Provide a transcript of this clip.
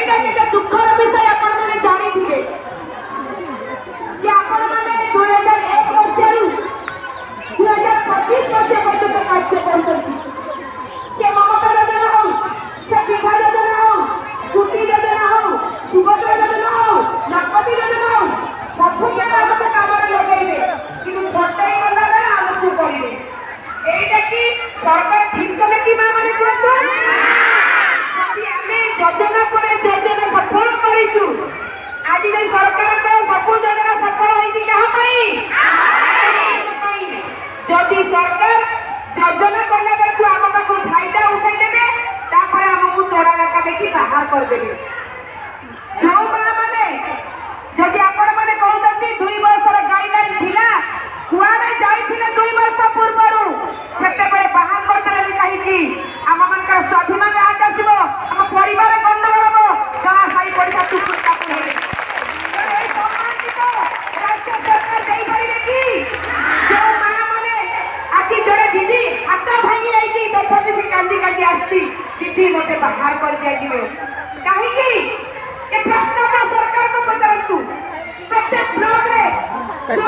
এইটা কেতে দুঃখর বিষয় আপন মানে জানিথিবে যে আপন মানে 2001 মସିହାରୁ 2025 মସିହା পর্যন্ত কার্য করছেন। সে মমতা যোজনা হোক, সে বিঘা যোজনা হোক, স্কুটি যোজনা হোক, সুভদ্রা যোজনা হোক, নাকতি যোজনা হোক, ସବୁকে আমাকে কামরে লগাইবে কিন্তু ছটাই গলা দ্বারা আমକୁ କରିବେ। এইটা কি সরকার ঠিক করে কি মা মানে করছো? যদি আমি যোজনা করে যোজনা সফল করিছু আজ এই সরকার তো সবু যোজনা সফল হইছি কাহ পাই? যদি সরকার যোজনা করলে বেলকু আম পাখু ফাইদা উঠাই দেবে তারপরে আমକୁ তোড়া লেখা দেখি বাহার করদেবে। जो माँ माने जदि आपण माने कहउछंती 2 वर्षर गाइडलाइन थिला कुआरे जाइथिले 2 वर्ष पूर्वरु सेते बेले बाहर करतले काहे की आम मानकर स्वाभिमान आज आसीबो हम परिवार गंडगोल हबो गा साई पड़िसा टुकुर टाकुर हेले ए सम्मानित राज्य सरकार देई परिबे की जो माँ माने आकी जोड़े दीदी हाथ भांगी आईकी तथापि भी कांदी कांदी आस्ती दीदी मते बाहर कर दिया जिवे काहे की ये प्रश्न का सरकार को पचारतु प्रत्येक ब्लॉक रे जो